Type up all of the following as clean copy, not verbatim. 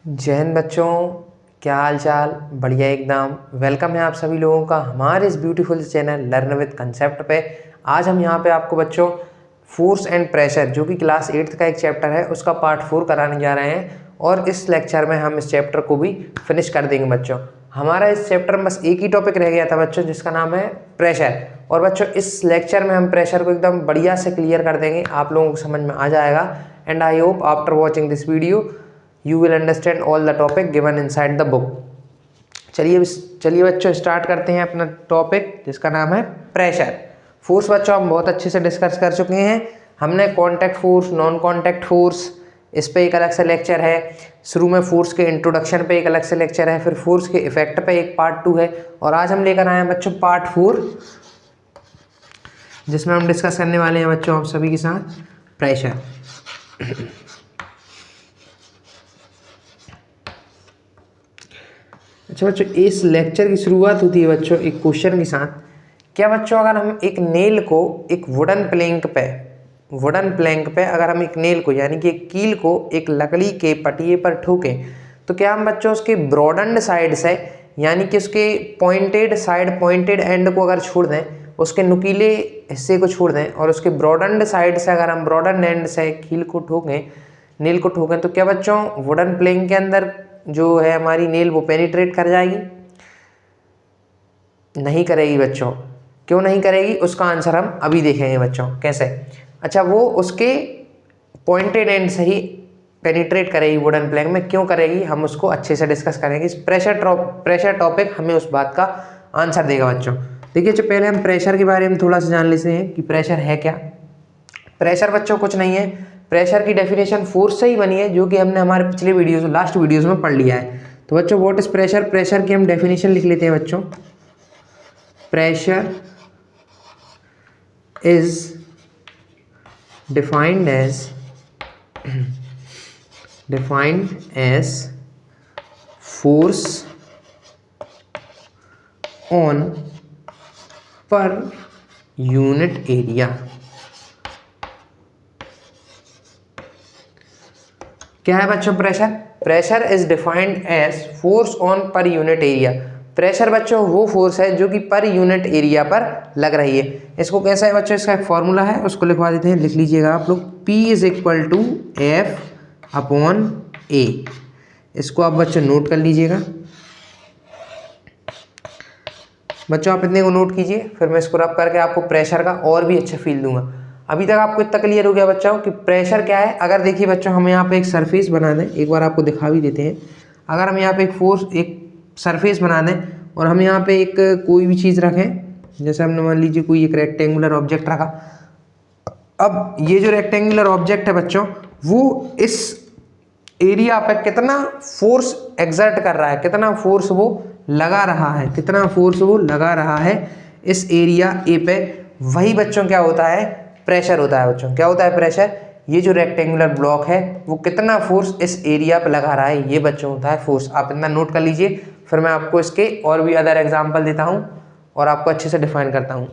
जय हिंद बच्चों, क्या हाल चाल। बढ़िया एकदम। वेलकम है आप सभी लोगों का हमारे इस beautiful channel learn with concept पे। आज हम यहाँ पे आपको बच्चों फोर्स एंड प्रेशर जो कि क्लास 8th का एक चैप्टर है उसका पार्ट 4 कराने जा रहे हैं और इस लेक्चर में हम इस चैप्टर को भी फिनिश कर देंगे बच्चों। हमारा इस चैप्टर में बस एक ही टॉपिक रह गया था बच्चों, जिसका नाम है प्रेशर। और बच्चों इस लेक्चर में हम प्रेशर को एकदम बढ़िया से क्लियर कर देंगे, आप लोगों को समझ में आ जाएगा। And I hope after watching this video you will understand all the topic given inside the book। चलिए बच्चों स्टार्ट करते हैं अपना टॉपिक जिसका नाम है प्रेशर। फोर्स बच्चों हम बहुत अच्छे से डिस्कस कर चुके हैं। हमने contact force, non contact force, इस पे एक अलग से लेक्चर है। शुरू में फोर्स के इंट्रोडक्शन पे एक अलग से लेक्चर है, फिर फोर्स के इफेक्ट पे एक पार्ट 2 है और आज हम लेकर आए हैं बच्चों पार्ट 4, जिसमें हम डिस्कस करने वाले हैं बच्चों आप सभी के साथ प्रेशर। अच्छा बच्चों, इस लेक्चर की शुरुआत होती है बच्चों एक क्वेश्चन के साथ। क्या बच्चों अगर हम एक नेल को एक वुडन प्लैंक पे अगर हम एक नेल को यानी कि एक कील को एक लकड़ी के पटिए पर ठोकें तो क्या हम बच्चों उसके ब्रॉडन्ड साइड से यानी कि उसके पॉइंटेड एंड को अगर छोड़ दें, उसके नुकीले हिस्से को छोड़ दें और उसके ब्रॉडन्ड साइड से अगर हम ब्रॉडन्ड एंड से कील को ठोकें, नेल को ठोकें, तो क्या बच्चों वुडन प्लैंक के अंदर जो है हमारी नेल वो पेनिट्रेट कर जाएगी? नहीं करेगी बच्चों। क्यों नहीं करेगी? उसका आंसर हम अभी देखेंगे बच्चों कैसे। अच्छा, वो उसके पॉइंटेड एंड से ही पेनिट्रेट करेगी वुडन प्लैंक में। क्यों करेगी हम उसको अच्छे से डिस्कस करेंगे। इस प्रेशर टॉपिक हमें उस बात का आंसर देगा बच्चों। देखिए जो पहले हम प्रेशर के बारे में थोड़ा सा जान लेते हैं कि प्रेशर है क्या। प्रेशर बच्चों कुछ नहीं है, प्रेशर की डेफिनेशन फोर्स से ही बनी है, जो कि हमने हमारे पिछले लास्ट वीडियोस में पढ़ लिया है। तो बच्चों व्हाट इज प्रेशर? प्रेशर की हम डेफिनेशन लिख लेते हैं बच्चों। Pressure is defined as force on per unit area. क्या है बच्चों pressure? Pressure is defined as force on per unit area. Pressure बच्चों वो फोर्स है जो कि पर यूनिट एरिया पर लग रही है। इसको कैसा है बच्चों? इसका एक फॉर्मूला है, उसको लिखवा देते हैं, लिख लीजिएगा आप लोग। P is equal to F upon A। इसको आप बच्चों नोट कर लीजिएगा। बच्चों आप इतने को नोट कीजिए, फिर मैं इसको रब करके आपको प्रेशर का और भी अच्छा फील दूंगा। अभी तक आपको इतना क्लियर हो गया बच्चों कि प्रेशर क्या है। अगर देखिए बच्चों हम यहाँ पे एक सरफेस बना दें, एक बार आपको दिखा भी देते हैं। अगर हम यहाँ पे एक सरफेस बना दें और हम यहाँ पे एक कोई भी चीज़ रखें, जैसे हमने मान लीजिए कोई एक रेक्टेंगुलर ऑब्जेक्ट रखा। अब ये जो रेक्टेंगुलर ऑब्जेक्ट है बच्चों, वो इस एरिया पे कितना फोर्स एक्सर्ट कर रहा है, कितना फोर्स वो लगा रहा है इस एरिया ए पे, वही बच्चों क्या होता है? प्रेशर होता है बच्चों। क्या होता है प्रेशर? ये जो रेक्टेंगुलर ब्लॉक है वो कितना फोर्स इस एरिया पे लगा रहा है, ये बच्चों होता है फोर्स। आप इतना नोट कर लीजिए, फिर मैं आपको इसके और भी अदर एग्जांपल देता हूं और आपको अच्छे से डिफाइन करता हूं।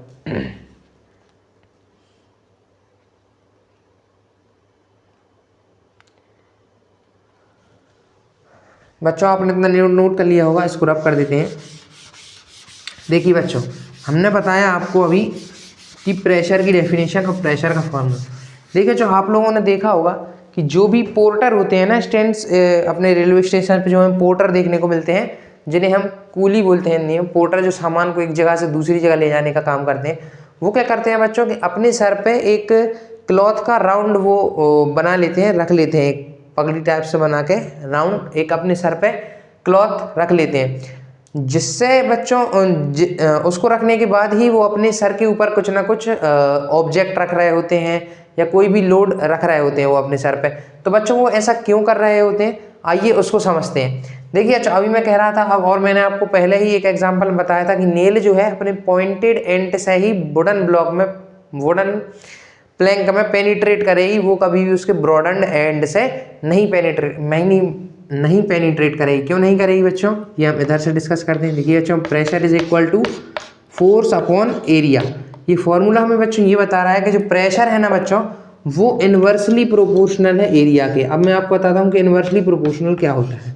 बच्चों आपने इतना नोट कर लिया होगा, इसको रब कर देते हैं। देखिए बच्चों हमने बताया आपको अभी कि प्रेशर की डेफिनेशन और प्रेशर का फॉर्मूला। देखिए जो आप लोगों ने देखा होगा कि जो भी पोर्टर होते हैं ना स्टैंड्स, अपने रेलवे स्टेशन पे जो हमें पोर्टर देखने को मिलते हैं, जिन्हें हम कूली बोलते हैं हिंदी में। पोर्टर जो सामान को एक जगह से दूसरी जगह ले जाने का काम करते हैं, वो क्या करते हैं बच्चों कि अपने सर पे एक क्लॉथ का राउंड वो बना लेते हैं, रख लेते हैं, एक पगड़ी टाइप से बना के राउंड एक अपने सर पे क्लॉथ रख लेते हैं, जिससे बच्चों उसको रखने के बाद ही वो अपने सर के ऊपर कुछ ना कुछ ऑब्जेक्ट रख रहे होते हैं या कोई भी लोड रख रहे होते हैं वो अपने सर पे। तो बच्चों वो ऐसा क्यों कर रहे होते हैं, आइए उसको समझते हैं। देखिए अच्छा, अभी मैं कह रहा था अब, और मैंने आपको पहले ही एक एग्जांपल बताया था कि नेल जो है अपने पॉइंटेड एंड से ही वुडन प्लैंक में पेनिट्रेट करेगी, वो कभी भी उसके ब्रॉडन्ड एंड से नहीं पेनिट्रेट करेगी। क्यों नहीं करेगी बच्चों? ये हम इधर से डिस्कस करते हैं। देखिए बच्चों pressure is equal to force upon area. ये फॉर्मूला हमें बच्चों ये बता रहा है कि जो प्रेशर है ना बच्चों, वो इन्वर्सली प्रोपोर्शनल है एरिया के। अब मैं आपको बताता हूँ कि इन्वर्सली प्रोपोर्शनल क्या होता है।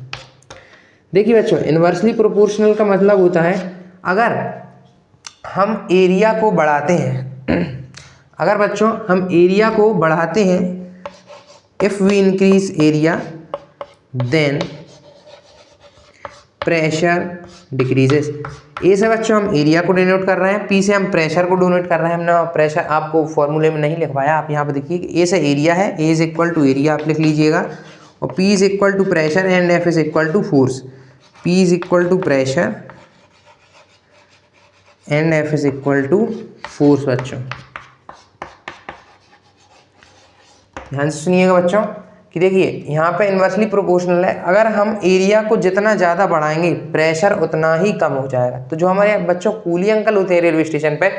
देखिए बच्चों, इन्वर्सली प्रोपोर्शनल का मतलब होता है अगर हम एरिया को बढ़ाते हैं अगर बच्चों हम एरिया को बढ़ाते हैं, if we increase area then pressure decreases. A से बच्चों हम एरिया को डिनोट कर रहे हैं, पी से हम प्रेशर को डिनोट कर रहे हैं। हमने प्रेशर आपको फॉर्मूले में नहीं लिखवाया, आप यहाँ पे देखिए ए से एरिया है, A is equal to area आप लिख लीजिएगा, और P is equal to pressure and F is equal to force. P is equal to pressure and F is equal to force. बच्चों ध्यान से सुनिएगा बच्चों कि देखिए यहाँ पे इन्वर्सली प्रोपोर्शनल है, अगर हम एरिया को जितना ज़्यादा बढ़ाएंगे प्रेशर उतना ही कम हो जाएगा। तो जो हमारे बच्चों कूली अंकल होते हैं रेलवे स्टेशन पे,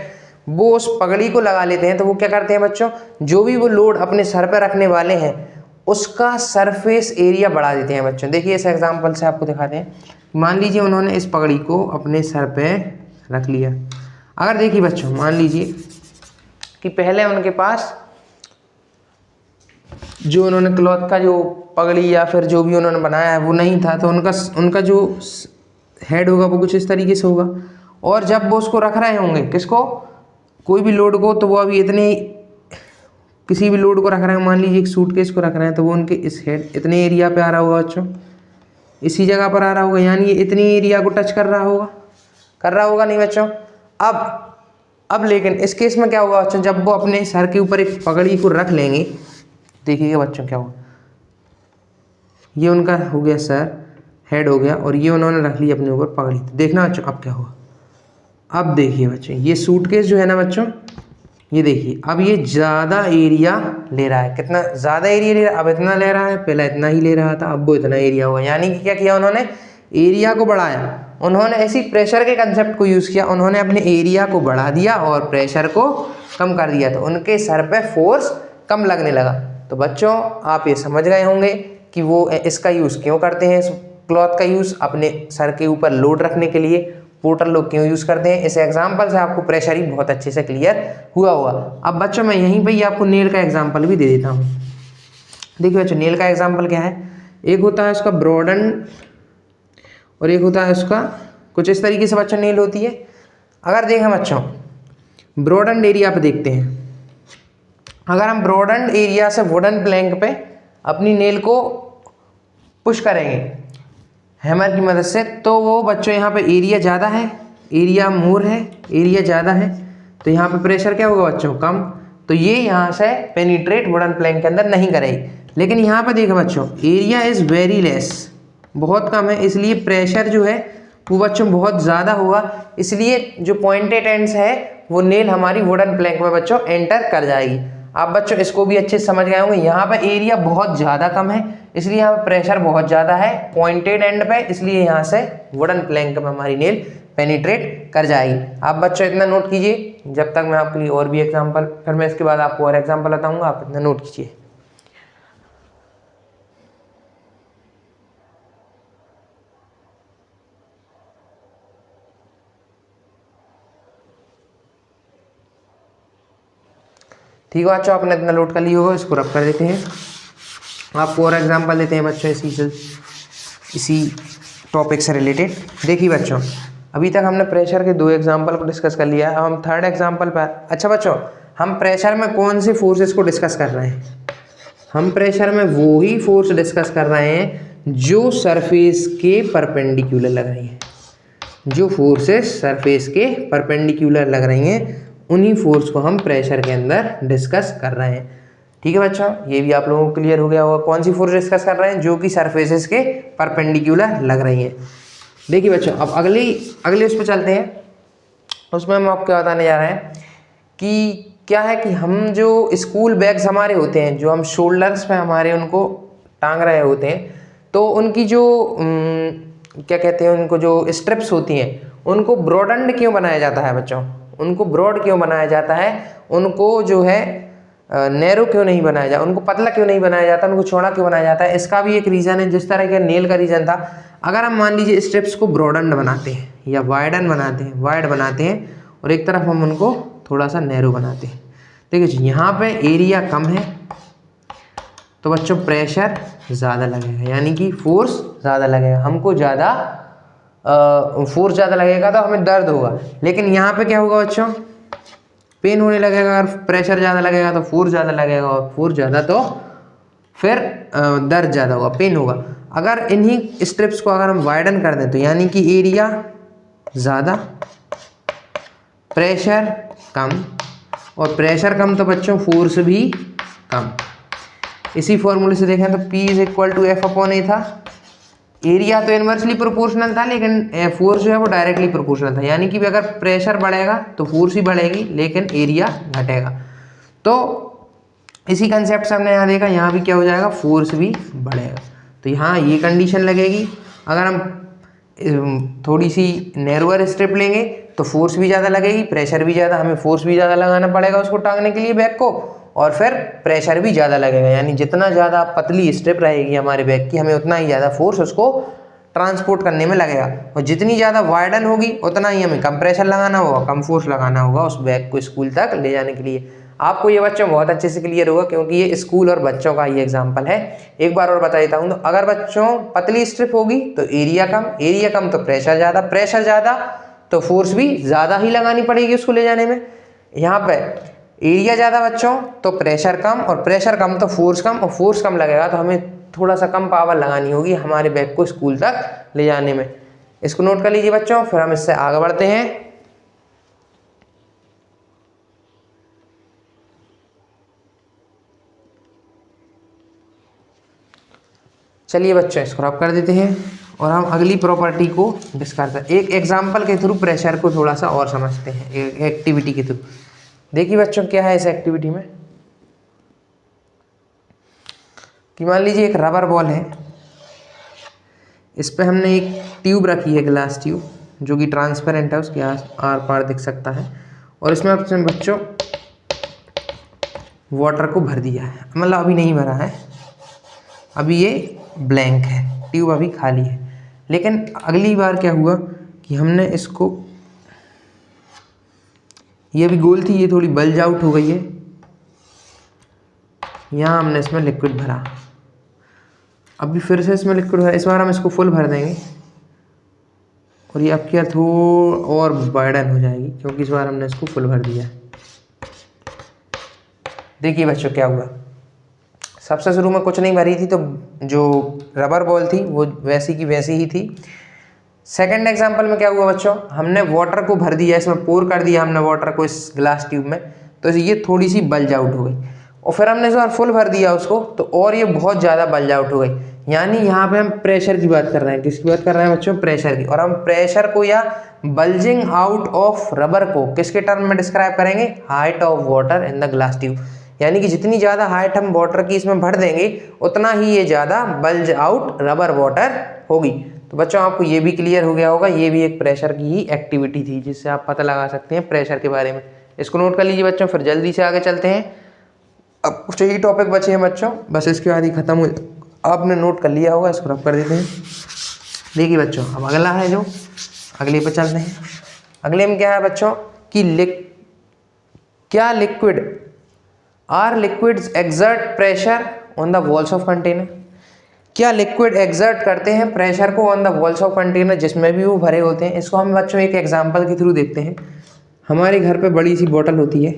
वो उस पगड़ी को लगा लेते हैं। तो वो क्या करते हैं बच्चों, जो भी वो लोड अपने सर पे रखने वाले हैं उसका सरफेस एरिया बढ़ा देते हैं। बच्चों देखिए इस एग्जाम्पल से आपको दिखाते हैं। मान लीजिए उन्होंने इस पगड़ी को अपने सर पे रख लिया। अगर देखिए बच्चों मान लीजिए कि पहले उनके पास जो उन्होंने क्लॉथ का जो पगड़ी या फिर जो भी उन्होंने बनाया है वो नहीं था, तो उनका जो हेड होगा वो कुछ इस तरीके से होगा। और जब वो उसको रख रहे होंगे, किसको, कोई भी लोड को, तो वो अभी इतने किसी भी लोड को रख रहे हैं, मान लीजिए एक सूटकेस को रख रहे हैं, तो वो उनके इस हेड इतने एरिया पे आ रहा होगा बच्चों, इसी जगह पर आ रहा होगा, यानी ये इतनी एरिया को टच कर रहा होगा नहीं बच्चों। अब लेकिन इस केस में क्या होगा बच्चों, जब वो अपने सर के ऊपर एक पगड़ी को रख लेंगे, देखिएगा बच्चों क्या होगा, ये उनका हो गया सर, हेड हो गया, और ये उन्होंने रख ली अपने ऊपर पगड़ी। तो देखना बच्चों अब क्या होगा। अब देखिए बच्चों ये सूटकेस जो है ना बच्चों, ये देखिए अब ये ज़्यादा एरिया ले रहा है। कितना ज़्यादा एरिया ले रहा है, अब इतना ले रहा है, पहले इतना ही ले रहा था, अब वो इतना एरिया हुआ। यानी कि क्या किया उन्होंने, एरिया को बढ़ाया। उन्होंने ऐसी प्रेशर के कंसेप्ट को यूज़ किया, उन्होंने अपने एरिया को बढ़ा दिया और प्रेशर को कम कर दिया, तो उनके सर पे फोर्स कम लगने लगा। तो बच्चों आप ये समझ गए होंगे कि वो इसका यूज़ क्यों करते हैं, इस क्लॉथ का यूज़ अपने सर के ऊपर लोड रखने के लिए पोर्टर लोग क्यों यूज़ करते हैं। इस एग्जाम्पल से आपको प्रेशर ही बहुत अच्छे से क्लियर हुआ होगा। अब बच्चों मैं यहीं पे ही आपको नेल का एग्जाम्पल भी दे देता हूँ। देखिए बच्चों नेल का एग्जाम्पल क्या है, एक होता है उसका ब्रॉडन और एक होता है उसका कुछ इस तरीके से बच्चों नेल होती है। अगर देखें बच्चों ब्रॉडन एरिया पे देखते हैं, अगर हम ब्रॉडन एरिया से वुडन प्लैंक पे अपनी नेल को पुश करेंगे हैमर की मदद से, तो वो बच्चों यहाँ पे एरिया ज़्यादा है, एरिया मोर है, एरिया ज़्यादा है, तो यहाँ पे प्रेशर क्या होगा बच्चों, कम। तो ये यहाँ से पेनिट्रेट वुडन प्लैंक के अंदर नहीं करेगी। लेकिन यहाँ पे देखो बच्चों एरिया इज़ वेरी लेस, बहुत कम है, इसलिए प्रेशर जो है वो बच्चों बहुत ज़्यादा होगा। इसलिए जो पॉइंटेड एंड्स है वो नेल हमारी वुडन प्लैंक में बच्चों एंटर कर जाएगी। आप बच्चों इसको भी अच्छे से समझ गए होंगे। यहाँ पे एरिया बहुत ज़्यादा कम है, इसलिए यहाँ पे प्रेशर बहुत ज़्यादा है पॉइंटेड एंड पे, इसलिए यहाँ से वुडन प्लैंक में हमारी नेल पेनिट्रेट कर जाएगी। आप बच्चों इतना नोट कीजिए, जब तक मैं आपके लिए और भी एग्जाम्पल, फिर मैं इसके बाद आपको और एग्जाम्पल बताऊँगा, आप इतना नोट कीजिए। ठीक है बच्चों, आपने इतना नोट कर लिया होगा, इसको रब कर देते हैं। आपको और एग्जांपल देते हैं बच्चों इसी टॉपिक से रिलेटेड। देखिए बच्चों अभी तक हमने प्रेशर के 2 एग्जांपल को डिस्कस कर लिया है, अब हम 3rd एग्जांपल पर। अच्छा बच्चों हम प्रेशर में कौन से फोर्सेस को डिस्कस कर रहे हैं, हम प्रेशर में वो ही फोर्स डिस्कस कर रहे हैं जो सरफेस के परपेंडिकुलर लग रही हैं। जो फोर्सेस सरफेस के परपेंडिकुलर लग रही हैं उन्हीं फोर्स को हम प्रेशर के अंदर डिस्कस कर रहे हैं। ठीक है बच्चों, ये भी आप लोगों को क्लियर हो गया होगा। कौन सी फोर्स डिस्कस कर रहे हैं, जो कि सरफेसेस के परपेंडिकुलर लग रही हैं। देखिए बच्चों अब अगले उस पर चलते हैं। उसमें हम आपको क्या बताने जा रहे हैं कि क्या है कि हम जो स्कूल बैग्स हमारे होते हैं, जो हम शोल्डर्स पे हमारे उनको टांग रहे होते हैं, तो उनकी जो क्या कहते हैं, उनको जो स्ट्रिप्स होती हैं उनको ब्रॉडन्ड क्यों बनाया जाता है बच्चों, उनको ब्रॉड क्यों बनाया जाता है, उनको जो है नैरो क्यों नहीं बनाया जाता, उनको पतला क्यों नहीं बनाया जाता, उनको चौड़ा क्यों बनाया जाता है। इसका भी एक रीज़न है, जिस तरह के नेल का रीज़न था। अगर हम मान लीजिए स्ट्रिप्स को ब्रॉडन बनाते हैं या वाइडन बनाते हैं, वाइड बनाते हैं, और एक तरफ हम उनको थोड़ा सा नैरो बनाते हैं। देखिए यहाँ पे एरिया कम है तो बच्चों प्रेशर ज़्यादा लगेगा, यानी कि फोर्स ज़्यादा लगेगा। हमको ज़्यादा फोर्स ज़्यादा लगेगा तो हमें दर्द होगा, लेकिन यहाँ पे क्या होगा बच्चों, पेन होने लगेगा। अगर प्रेशर ज़्यादा लगेगा तो फोर्स ज़्यादा लगेगा, और फोर्स ज़्यादा तो फिर दर्द ज़्यादा होगा, पेन होगा। अगर इन्हीं स्ट्रिप्स को अगर हम वाइडन कर दें तो यानी कि एरिया ज़्यादा, प्रेशर कम, और प्रेशर कम तो बच्चों फोर्स भी कम। इसी फॉर्मूले से देखें तो P is equal to F upon A था। एरिया तो इन्वर्सली प्रोपोर्शनल था, लेकिन फोर्स जो है वो डायरेक्टली प्रोपोर्शनल था, यानी कि अगर प्रेशर बढ़ेगा तो फोर्स ही बढ़ेगी, लेकिन एरिया घटेगा। तो इसी कंसेप्ट से हमने यहाँ देखा, यहाँ भी क्या हो जाएगा, फोर्स भी बढ़ेगा। तो यहाँ ये कंडीशन लगेगी। अगर हम थोड़ी सी नैरोअर स्ट्रिप लेंगे तो फोर्स भी ज़्यादा लगेगी, प्रेशर भी ज़्यादा, हमें फोर्स भी ज़्यादा लगाना पड़ेगा उसको टांगने के लिए बैग को, और फिर प्रेशर भी ज़्यादा लगेगा। यानी जितना ज़्यादा पतली स्ट्रिप रहेगी हमारे बैग की, हमें उतना ही ज़्यादा फोर्स उसको ट्रांसपोर्ट करने में लगेगा, और जितनी ज़्यादा वाइडन होगी उतना ही हमें कम प्रेशर लगाना होगा, कम फोर्स लगाना होगा उस बैग को स्कूल तक ले जाने के लिए। आपको ये बच्चों बहुत अच्छे से क्लियर होगा, क्योंकि ये स्कूल और बच्चों का ये एग्जाम्पल है। एक बार और बता देता हूँ, तो अगर बच्चों पतली स्ट्रिप होगी तो एरिया कम, एरिया कम तो प्रेशर ज़्यादा, प्रेशर ज़्यादा तो फोर्स भी ज़्यादा ही लगानी पड़ेगी उसको ले जाने में। यहाँ पे एरिया ज़्यादा बच्चों तो प्रेशर कम, और प्रेशर कम तो फोर्स कम, और फोर्स कम लगेगा तो हमें थोड़ा सा कम पावर लगानी होगी हमारे बैग को स्कूल तक ले जाने में। इसको नोट कर लीजिए बच्चों, फिर हम इससे आगे बढ़ते हैं। चलिए बच्चों इसको रब कर देते हैं और हम अगली प्रॉपर्टी को डिस्कस करते हैं। एक एग्जांपल के थ्रू प्रेशर को थोड़ा सा और समझते हैं, एक एक्टिविटी के थ्रू। देखिए बच्चों क्या है इस एक्टिविटी में, कि मान लीजिए एक रबर बॉल है, इस पे हमने एक ट्यूब रखी है, ग्लास ट्यूब, जो कि ट्रांसपेरेंट है, उसके आर पार दिख सकता है, और इसमें अपने बच्चों वाटर को भर दिया है। मतलब अभी नहीं भरा है, अभी ये ब्लैंक है, ट्यूब अभी खाली है। लेकिन अगली बार क्या हुआ कि हमने इसको, ये अभी गोल थी, ये थोड़ी बल्ज आउट हो गई है, यहाँ हमने इसमें लिक्विड भरा, अभी फिर से इसमें लिक्विड भरा, इस बार हम इसको फुल भर देंगे, और ये अब क्या थोड़ा और वाइडन हो जाएगी, क्योंकि इस बार हमने इसको फुल भर दिया। देखिए बच्चों क्या हुआ, सबसे शुरू में कुछ नहीं भरी थी, तो जो रबर बॉल थी वो वैसी की वैसी ही थी। सेकंड एग्जांपल में क्या हुआ बच्चों, हमने वाटर को भर दिया, इसमें पोर कर दिया हमने वाटर को इस ग्लास ट्यूब में, तो ये थोड़ी सी बल्ज आउट हो गई, और फिर हमने इस बार फुल भर दिया उसको, तो और ये बहुत ज़्यादा बल्ज आउट हो गई। यानी यहाँ पे हम प्रेशर की बात कर रहे हैं, किसकी बात कर रहे हैं बच्चों, प्रेशर की। और हम प्रेशर को या बल्जिंग आउट ऑफ रबर को किसके टर्म में डिस्क्राइब करेंगे, height of water in the glass tube. यानी कि जितनी ज़्यादा हाइट हम वाटर की इसमें भर देंगे, उतना ही ये ज़्यादा बल्ज आउट रबर वाटर होगी। तो बच्चों आपको ये भी क्लियर हो गया होगा, ये भी एक प्रेशर की ही एक्टिविटी थी, जिससे आप पता लगा सकते हैं प्रेशर के बारे में। इसको नोट कर लीजिए बच्चों, फिर जल्दी से आगे चलते हैं। अब कुछ ही टॉपिक बचे हैं बच्चों, बस इसके बाद ही खत्म हो, आपने नोट कर लिया होगा, इसको रब कर देते हैं। देखिए बच्चों अब अगला है, जो अगले पर चलते हैं। अगले में क्या है बच्चों कि क्या liquid are liquids exert pressure on the walls of container. क्या लिक्विड एक्सर्ट करते हैं प्रेशर को on the walls of container, जिसमें भी वो भरे होते हैं। इसको हम बच्चों एक एग्जांपल के थ्रू देखते हैं। हमारे घर पे बड़ी सी बोतल होती है,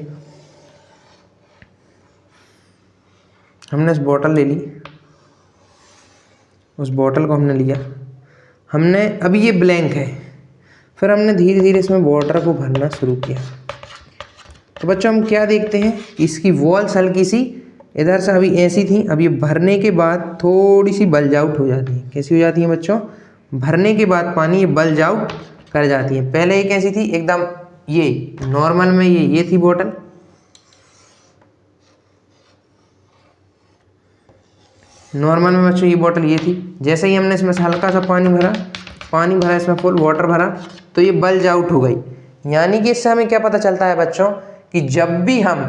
हमने इस बोतल ले ली, उस बोतल को हमने लिया, हमने अभी ये ब्लैंक है, फिर हमने धीरे धीरे इसमें वाटर को भरना शुरू किया। तो बच्चों हम क्या देखते हैं कि इसकी वॉल्स हल्की सी इधर से अभी ऐसी थी, अब ये भरने के बाद थोड़ी सी बल्ज आउट हो जाती है। कैसी हो जाती है बच्चों, भरने के बाद पानी ये बल्ज आउट कर जाती है। पहले ये कैसी थी, एकदम ये नॉर्मल में ये थी बोतल, नॉर्मल में बच्चों ये बोतल ये थी। जैसे ही हमने इसमें से हल्का सा पानी भरा इसमें फुल वाटर भरा, तो ये बल्ज आउट हो गई। यानी कि इससे हमें क्या पता चलता है बच्चों कि जब भी हम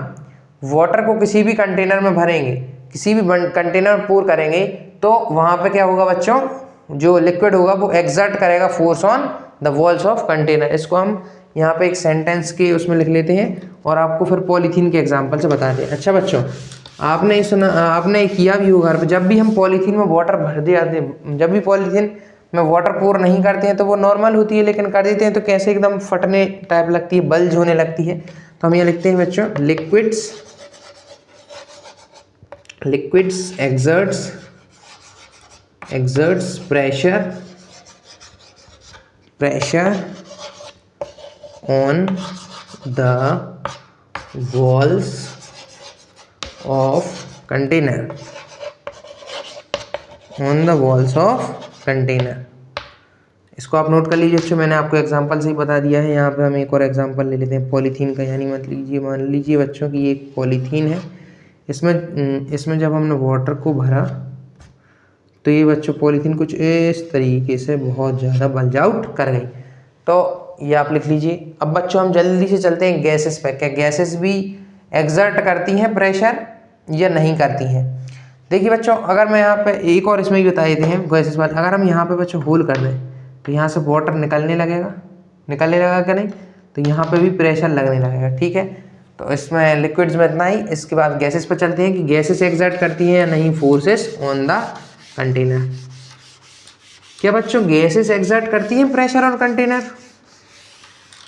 वाटर को किसी भी कंटेनर में भरेंगे, किसी भी कंटेनर में पोर करेंगे, तो वहाँ पे क्या होगा बच्चों, जो लिक्विड होगा वो एक्सर्ट करेगा force on the walls of container. इसको हम यहाँ पे एक सेंटेंस के उसमें लिख लेते हैं और आपको फिर पॉलीथीन के एग्जाम्पल से बताते हैं। अच्छा बच्चों आपने ही सुना, आपने किया भी होगा घर पे, जब भी हम पॉलीथीन में वाटर भर दिए आते हैं, जब भी पॉलीथीन में वाटर पोर नहीं करते हैं तो वो नॉर्मल होती है, लेकिन कर देते हैं तो कैसे एकदम फटने टाइप लगती है, बल्ज होने लगती है। तो हम ये लिखते हैं बच्चों, liquids exerts pressure on the walls of container, इसको आप नोट कर लीजिए बच्चों, मैंने आपको एग्जांपल से ही बता दिया है। यहाँ पे हम एक और एग्जांपल ले लेते हैं पॉलीथीन का, यानी मान लीजिए बच्चों कि ये एक पॉलीथीन है, इसमें जब हमने वाटर को भरा तो ये बच्चों पॉलीथीन कुछ इस तरीके से बहुत ज़्यादा बल्ज आउट कर गई। तो ये आप लिख लीजिए। अब बच्चों हम जल्दी से चलते हैं गैसेस पे। क्या गैसेस भी एक्सर्ट करती हैं प्रेशर या नहीं करती हैं? देखिए बच्चों, अगर मैं यहाँ पे एक और इसमें भी बता देते हैं गैसेस वाले, अगर हम यहाँ पे बच्चों होल कर दें तो यहाँ से वाटर निकलने लगेगा क्या नहीं, तो यहाँ पे भी प्रेशर लगने लगेगा। ठीक है, तो इसमें लिक्विड्स में इतना ही। इसके बाद गैसेस पर चलते हैं कि गैसेस एक्सर्ट करती हैं या नहीं फोर्सेस ऑन द कंटेनर। क्या बच्चों गैसेस एक्सर्ट करती हैं pressure on container?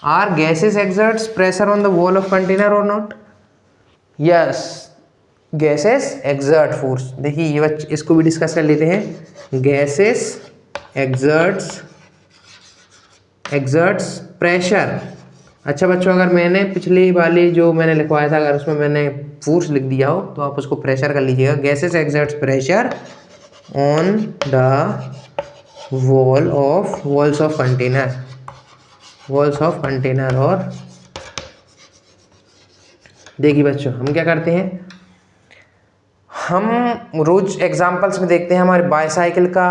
Are gases exerts pressure on the wall of container और not? Yes, gases exert force. देखिए ये बच्चे इसको भी डिस्कस कर लेते हैं। Gases exerts pressure. अच्छा बच्चों, अगर मैंने पिछले वाले जो मैंने लिखवाया था अगर उसमें मैंने फोर्स लिख दिया हो तो आप उसको प्रेशर कर लीजिएगा। Gases exerts pressure on the walls of container. और देखिए बच्चों, हम क्या करते हैं, हम रोज एग्जाम्पल्स में देखते हैं हमारे बाईसाइकिल का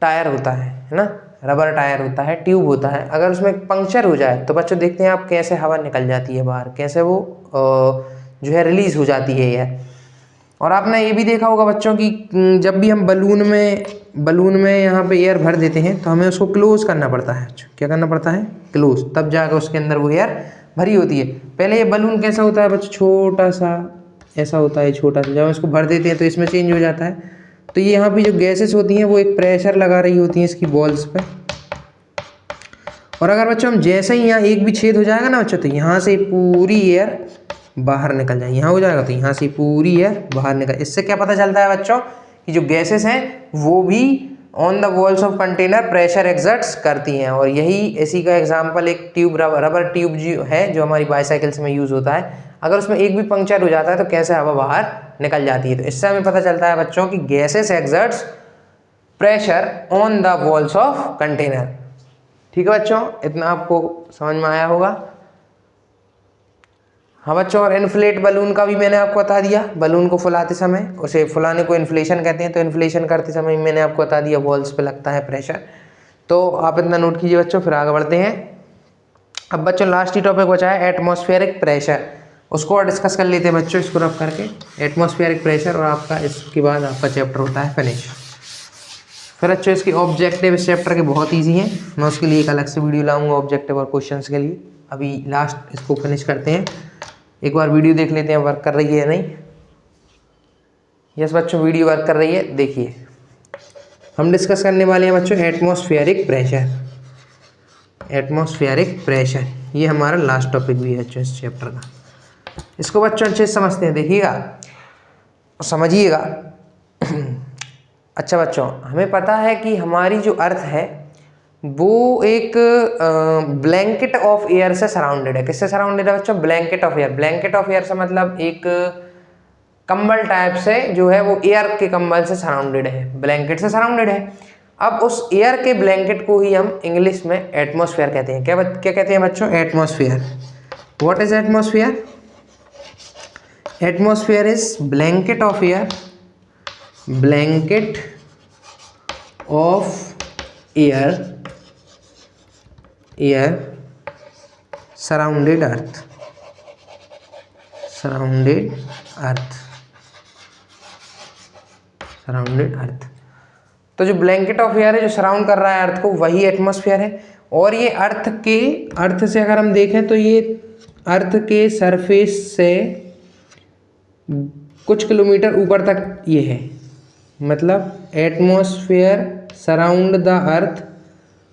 टायर होता है ना, रबर टायर होता है, ट्यूब होता है। अगर उसमें पंक्चर हो जाए तो बच्चों देखते हैं आप कैसे हवा निकल जाती है बाहर, कैसे वो जो है रिलीज हो जाती है एयर। और आपने ये भी देखा होगा बच्चों कि जब भी हम बलून में यहाँ पे एयर भर देते हैं तो हमें उसको क्लोज करना पड़ता है। क्या करना पड़ता है? क्लोज, तब जाकर उसके अंदर वो एयर भरी होती है। पहले ये बलून कैसा होता है बच्चों, छोटा सा ऐसा होता है, छोटा सा। जब हम इसको भर देते हैं तो इसमें चेंज हो जाता है। तो ये यहाँ पे जो गैसेस होती हैं वो एक प्रेशर लगा रही होती हैं इसकी बॉल्स पे। और अगर बच्चों हम जैसे ही यहाँ एक भी छेद हो जाएगा ना बच्चों, तो यहाँ से पूरी एयर बाहर निकल जाएगी। यहाँ हो जाएगा तो यहाँ से पूरी एयर बाहर निकल। इससे क्या पता चलता है बच्चों कि जो गैसेस हैं वो भी on the walls of container pressure exerts करती हैं। और यही इसी का एग्जांपल एक ट्यूब, रबर ट्यूब जो है जो हमारी बाईसाइकिल्स में यूज़ होता है, अगर उसमें एक भी पंक्चर हो जाता है तो कैसे हवा बाहर निकल जाती है। तो इससे हमें पता चलता है बच्चों कि gases exerts pressure on the walls of container. ठीक है बच्चों, इतना आपको समझ में आया होगा। हाँ बच्चों, और इन्फ्लेट बलून का भी मैंने आपको बता दिया। बलून को फुलाते समय, उसे फुलाने को इन्फ्लेशन कहते हैं, तो इन्फ्लेशन करते समय मैंने आपको बता दिया वॉल्स पे लगता है प्रेशर। तो आप इतना नोट कीजिए बच्चों, फिर आगे बढ़ते हैं। अब बच्चों लास्ट ही टॉपिक बचा है एटमॉस्फेरिक प्रेशर, उसको और डिस्कस कर लेते हैं बच्चों इसको रख करके। एटमॉस्फेरिक प्रेशर, और आपका इसके बाद आपका चैप्टर होता है फिनिश। फिर बच्चों इसके ऑब्जेक्टिव इस चैप्टर के बहुत ईजी हैं, मैं उसके लिए एक अलग से वीडियो लाऊंगा ऑब्जेक्टिव और क्वेश्चंस के लिए। अभी लास्ट इसको फिनिश करते हैं, एक बार वीडियो देख लेते हैं वर्क कर रही है या नहीं। यस बच्चों, वीडियो वर्क कर रही है। देखिए हम डिस्कस करने वाले हैं बच्चों एटमॉस्फेरिक प्रेशर। ये हमारा लास्ट टॉपिक भी है बच्चों इस चैप्टर का। इसको बच्चों अच्छे से समझते हैं, देखिएगा समझिएगा। अच्छा बच्चों, हमें पता है कि हमारी जो अर्थ है वो एक ब्लैंकेट ऑफ एयर से सराउंडेड है। किससे सराउंडेड है बच्चों? Blanket of air. Blanket of air से मतलब एक कंबल टाइप से जो है वो एयर के कंबल से सराउंडेड है, ब्लैंकेट से सराउंडेड है। अब उस एयर के ब्लैंकेट को ही हम इंग्लिश में एटमॉस्फेयर कहते हैं। क्या कहते हैं बच्चों? Atmosphere. What is atmosphere? Atmosphere is blanket of air, blanket of air surrounded earth, surrounded earth. तो जो ब्लैंकेट ऑफ एयर है जो सराउंड कर रहा है अर्थ को, वही एटमॉस्फेयर है। और ये अर्थ से अगर हम देखें तो ये अर्थ के सरफेस से कुछ किलोमीटर ऊपर तक ये है, मतलब atmosphere surround the earth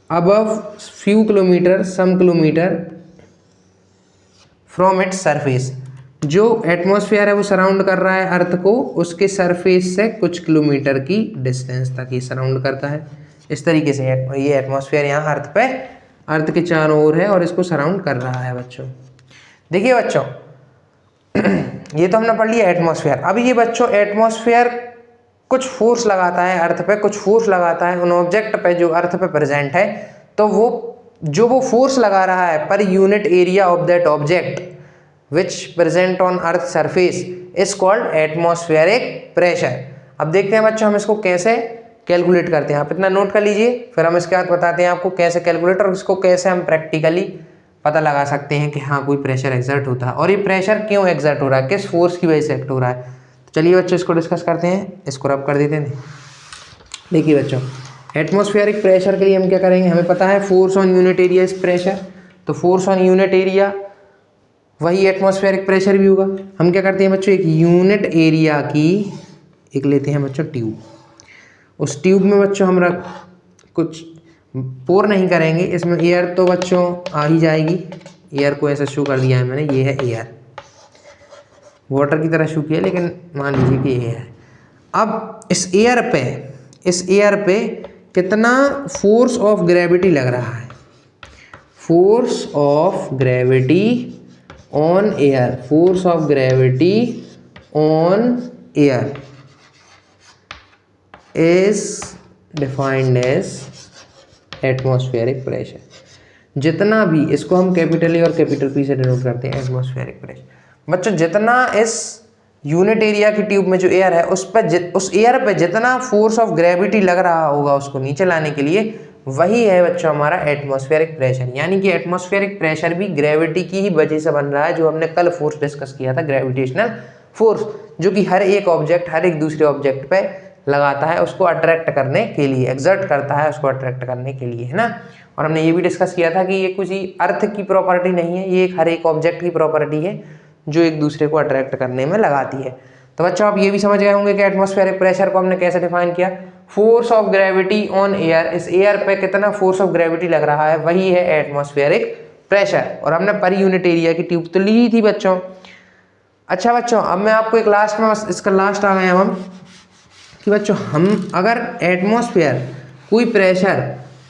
above few kilometre some kilometre from its surface. जो एटमॉस्फेयर है वो सराउंड कर रहा है अर्थ को, उसके सरफेस से कुछ किलोमीटर की डिस्टेंस तक ये सराउंड करता है। इस तरीके से ये एटमॉस्फेयर यहाँ अर्थ पे, अर्थ के चारों ओर है और इसको सराउंड कर रहा है बच्चों। देखिए बच्चों ये तो हमने पढ़ लिया एटमॉस्फेयर। अब ये बच्चों एटमॉस्फेयर कुछ फोर्स लगाता है अर्थ पे, कुछ फोर्स लगाता है उन ऑब्जेक्ट पे जो अर्थ पे प्रेजेंट है, तो वो फोर्स लगा रहा है पर unit area of that object which present on earth surface is called atmospheric pressure. अब देखते हैं बच्चों हम इसको कैसे कैलकुलेट करते हैं। आप इतना नोट कर लीजिए, फिर हम इसके बाद बताते हैं आपको कैसे कैलकुलेट और इसको कैसे हम प्रैक्टिकली पता लगा सकते हैं कि हाँ कोई प्रेशर एक्सर्ट होता है और ये प्रेशर क्यों एक्सर्ट हो रहा है, किस फोर्स की वजह से एक्ट हो रहा है। तो चलिए बच्चों इसको डिस्कस करते हैं, इसको रब कर देते हैं। देखिए बच्चों एटमॉस्फेरिक प्रेशर के लिए हम क्या करेंगे, हमें पता है force on unit area is pressure, तो फोर्स ऑन यूनिट एरिया वही एटमॉस्फेरिक प्रेशर भी होगा। हम क्या करते हैं बच्चों, एक यूनिट एरिया की एक लेते हैं बच्चों ट्यूब, उस ट्यूब में बच्चों हम कुछ पोर नहीं करेंगे, इसमें एयर तो बच्चों आ ही जाएगी। एयर को ऐसा शो कर दिया है मैंने, ये है एयर, वाटर की तरह शो किया लेकिन मान लीजिए कि ये है। अब इस एयर पे कितना फोर्स ऑफ ग्रेविटी लग रहा है, force of gravity on air, force of gravity on air is defined as atmospheric pressure. जितना भी, इसको हम कैपिटल ए और कैपिटल पी से डिनोट करते हैं एटमॉस्फेरिक प्रेशर। बच्चों जितना इस यूनिट एरिया की ट्यूब में जो एयर है उस एयर पे जितना फोर्स ऑफ ग्रेविटी लग रहा होगा उसको नीचे लाने के लिए, वही है बच्चों हमारा एटमॉस्फेरिक प्रेशर। यानी कि एटमॉस्फेरिक प्रेशर भी ग्रेविटी की ही वजह से बन रहा है, जो हमने कल फोर्स डिस्कस किया था, ग्रेविटेशनल फोर्स, जो कि हर एक ऑब्जेक्ट हर एक दूसरे ऑब्जेक्ट पे लगाता है उसको अट्रैक्ट करने के लिए, एक्सर्ट करता है उसको अट्रैक्ट करने के लिए, है ना। और हमने ये भी डिस्कस किया था कि ये किसी अर्थ की प्रॉपर्टी नहीं है, ये एक हर एक ऑब्जेक्ट की प्रॉपर्टी है जो एक दूसरे को अट्रैक्ट करने में लगाती है। तो बच्चों आप ये भी समझ गए होंगे कि एटमॉस्फेरिक प्रेशर को हमने कैसे डिफाइन किया, force of gravity on air, इस एयर पे कितना फोर्स ऑफ ग्रेविटी लग रहा है वही है एटमॉस्फेरिक प्रेशर। और हमने पर यूनिट एरिया की ट्यूब तो ली ही थी बच्चों। अच्छा बच्चों अब मैं आपको एक लास्ट में, इसका लास्ट आ गए हम कि बच्चों हम अगर एटमॉस्फेयर कोई प्रेशर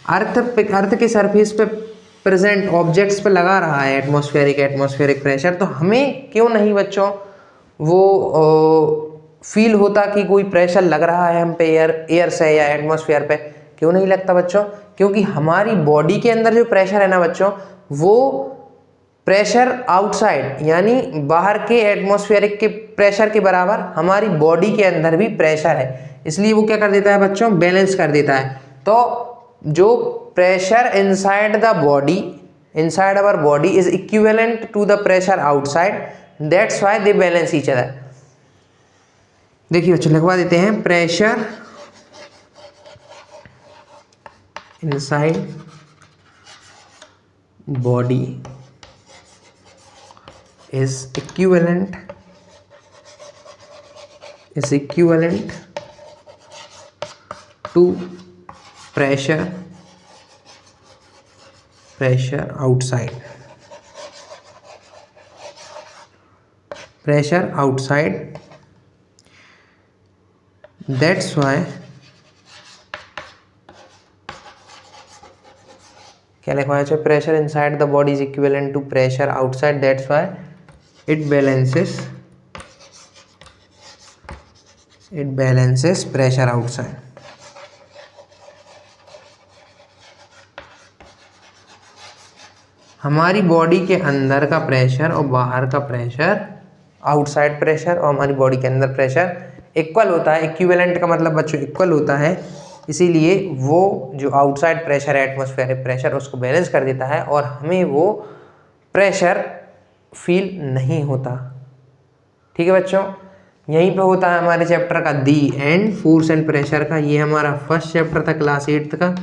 अर्थ के सरफेस पे प्रेजेंट ऑब्जेक्ट्स पे लगा रहा है एटमॉस्फेरिक प्रेशर, तो हमें क्यों नहीं बच्चों वो फील होता कि कोई प्रेशर लग रहा है हम पे एयर से या एटमॉस्फेयर पे, क्यों नहीं लगता बच्चों? क्योंकि हमारी बॉडी के अंदर जो प्रेशर है ना बच्चों, वो प्रेशर आउटसाइड यानी बाहर के एटमॉस्फेरिक के प्रेशर के बराबर हमारी बॉडी के अंदर भी प्रेशर है, इसलिए वो क्या कर देता है बच्चों, बैलेंस कर देता है। तो जो pressure inside the body, inside our body is equivalent to the pressure outside, that's why they balance each other. देखिए बच्चों लिखवा देते हैं, pressure inside body is equivalent to pressure outside, that's why क्या लिखवाया है, pressure inside the body is equivalent to pressure outside, that's why it balances pressure outside। हमारी body के अंदर का प्रेशर और बाहर का प्रेशर, आउटसाइड प्रेशर और हमारी बॉडी के अंदर प्रेशर इक्वल होता है। इक्विवेलेंट का मतलब बच्चों इक्वल होता है, इसीलिए वो जो आउटसाइड प्रेशर है एटमॉस्फेरिक प्रेशर उसको बैलेंस कर देता है और हमें वो प्रेशर फील नहीं होता। ठीक है बच्चों, यहीं पे होता है हमारे चैप्टर का दी एंड, फोर्स एंड प्रेशर का। ये हमारा फर्स्ट चैप्टर था क्लास 8 का,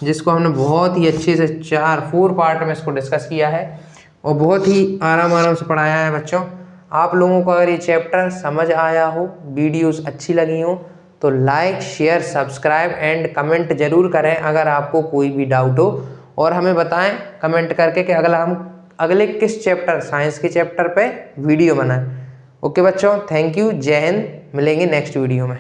जिसको हमने बहुत ही अच्छे से 4 पार्ट में इसको डिस्कस किया है और बहुत ही आराम से पढ़ाया है बच्चों। आप लोगों को अगर ये चैप्टर समझ आया हो, वीडियोस अच्छी लगी हो, तो like share subscribe and comment जरूर करें अगर आपको कोई भी डाउट हो, और हमें बताएं कमेंट करके कि अगले किस चैप्टर, साइंस के चैप्टर पे वीडियो बनाएं। ओके बच्चों, थैंक यू, जय हिंद, मिलेंगे नेक्स्ट वीडियो में।